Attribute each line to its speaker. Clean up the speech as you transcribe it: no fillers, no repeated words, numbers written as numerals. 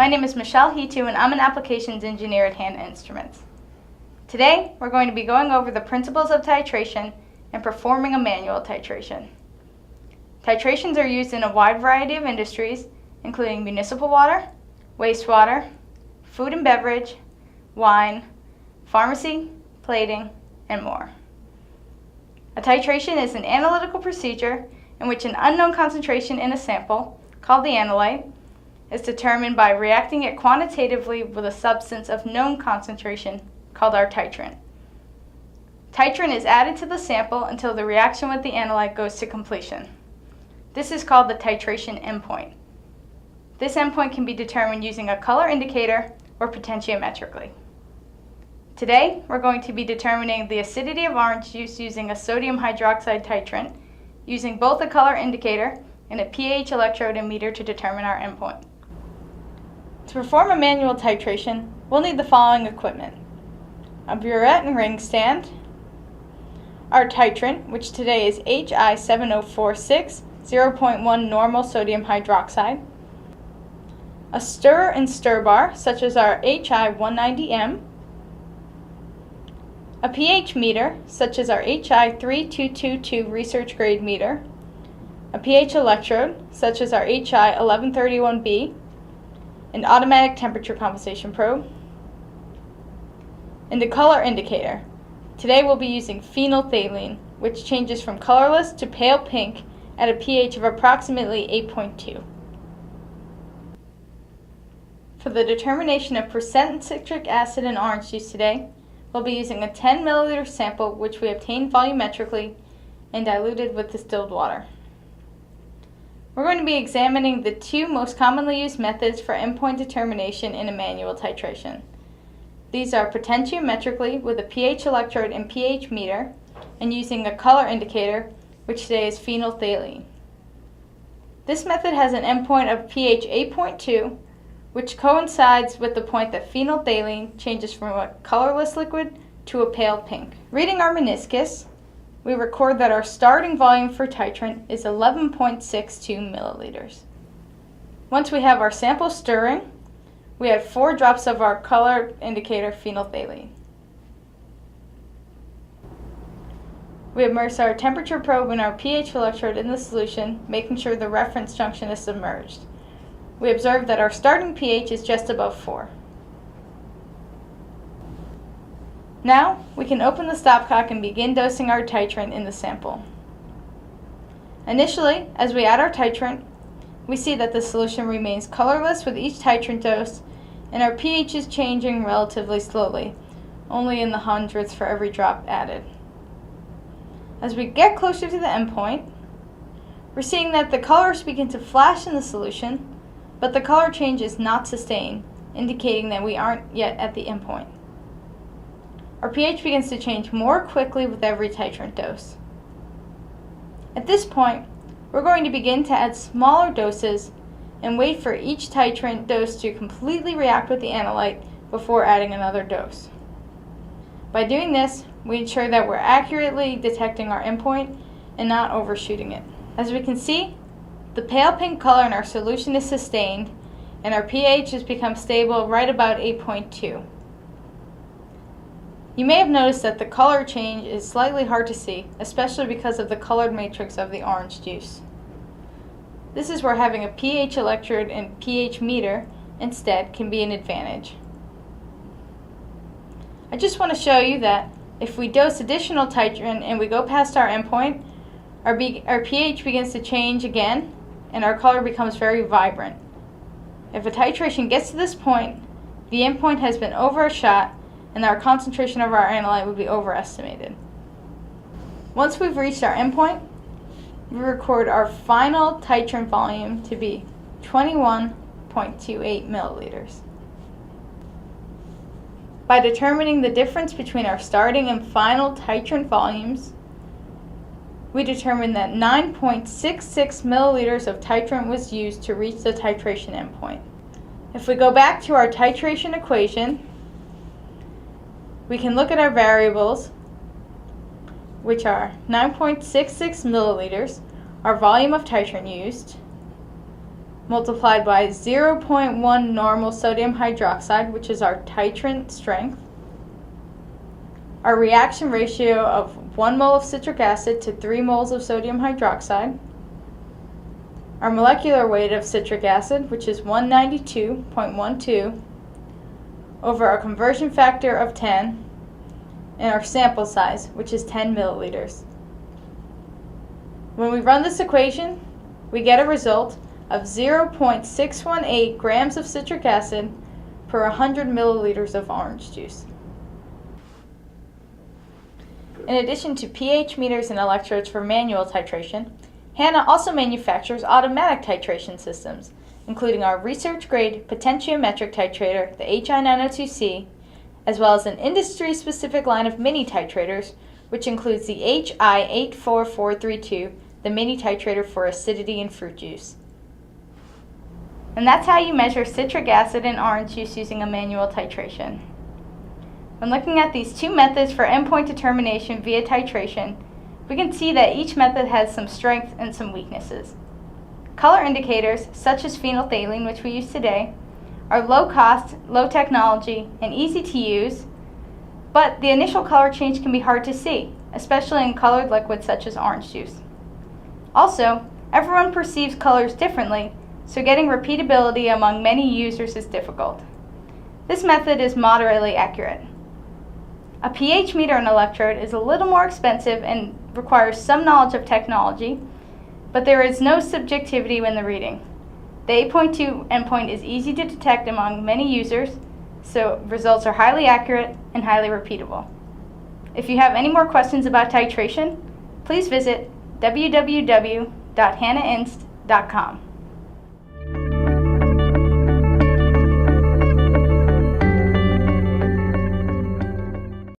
Speaker 1: My name is Michelle Hitu and I'm an applications engineer at Hanna Instruments. Today, we're going to be going over the principles of titration and performing a manual titration. Titrations are used in a wide variety of industries, including municipal water, wastewater, food and beverage, wine, pharmacy, plating, and more. A titration is an analytical procedure in which an unknown concentration in a sample, called the analyte, is determined by reacting it quantitatively with a substance of known concentration, called our titrant. Titrant is added to the sample until the reaction with the analyte goes to completion. This is called the titration endpoint. This endpoint can be determined using a color indicator or potentiometrically. Today, we're going to be determining the acidity of orange juice using a sodium hydroxide titrant, using both a color indicator and a pH electrode and meter to determine our endpoint. To perform a manual titration, we'll need the following equipment: a burette and ring stand, our titrant, which today is HI7046 0.1 normal sodium hydroxide, a stirrer and stir bar, such as our HI190M, a pH meter, such as our HI3222 research grade meter, a pH electrode, such as our HI1131B, an automatic temperature compensation probe, and a color indicator. Today we'll be using phenolphthalein, which changes from colorless to pale pink at a pH of approximately 8.2. For the determination of percent citric acid in orange juice today, we'll be using a 10 milliliter sample which we obtained volumetrically and diluted with distilled water. We're going to be examining the two most commonly used methods for endpoint determination in a manual titration. These are potentiometrically with a pH electrode and pH meter, and using a color indicator, which today is phenolphthalein. This method has an endpoint of pH 8.2, which coincides with the point that phenolphthalein changes from a colorless liquid to a pale pink. Reading our meniscus, we record that our starting volume for titrant is 11.62 milliliters. Once we have our sample stirring, we add 4 drops of our color indicator phenolphthalein. We immerse our temperature probe and our pH electrode in the solution, making sure the reference junction is submerged. We observe that our starting pH is just above 4. Now, we can open the stopcock and begin dosing our titrant in the sample. Initially, as we add our titrant, we see that the solution remains colorless with each titrant dose, and our pH is changing relatively slowly, only in the hundredths for every drop added. As we get closer to the endpoint, we're seeing that the colors begin to flash in the solution, but the color change is not sustained, indicating that we aren't yet at the endpoint. Our pH begins to change more quickly with every titrant dose. At this point, we're going to begin to add smaller doses and wait for each titrant dose to completely react with the analyte before adding another dose. By doing this, we ensure that we're accurately detecting our endpoint and not overshooting it. As we can see, the pale pink color in our solution is sustained, and our pH has become stable right about 8.2. You may have noticed that the color change is slightly hard to see, especially because of the colored matrix of the orange juice. This is where having a pH electrode and pH meter instead can be an advantage. I just want to show you that if we dose additional titrant and we go past our endpoint, our pH begins to change again and our color becomes very vibrant. If a titration gets to this point, the endpoint has been overshot and our concentration of our analyte would be overestimated. Once we've reached our endpoint, we record our final titrant volume to be 21.28 milliliters. By determining the difference between our starting and final titrant volumes, we determined that 9.66 milliliters of titrant was used to reach the titration endpoint. If we go back to our titration equation, we can look at our variables, which are 9.66 milliliters, our volume of titrant used, multiplied by 0.1 normal sodium hydroxide, which is our titrant strength, our reaction ratio of 1 mole of citric acid to 3 moles of sodium hydroxide, our molecular weight of citric acid, which is 192.12, over our conversion factor of 10, and our sample size, which is 10 milliliters. When we run this equation, we get a result of 0.618 grams of citric acid per 100 milliliters of orange juice. In addition to pH meters and electrodes for manual titration, Hanna also manufactures automatic titration systems, including our research-grade potentiometric titrator, the HI902C, as well as an industry-specific line of mini titrators, which includes the HI84432, the mini titrator for acidity in fruit juice. And that's how you measure citric acid in orange juice using a manual titration. When looking at these two methods for endpoint determination via titration, we can see that each method has some strengths and some weaknesses. Color indicators, such as phenolphthalein, which we use today, are low cost, low technology, and easy to use, but the initial color change can be hard to see, especially in colored liquids such as orange juice. Also, everyone perceives colors differently, so getting repeatability among many users is difficult. This method is moderately accurate. A pH meter and electrode is a little more expensive and requires some knowledge of technology, but there is no subjectivity when the reading. The 8.2 endpoint is easy to detect among many users, so results are highly accurate and highly repeatable. If you have any more questions about titration, please visit www.hannainst.com.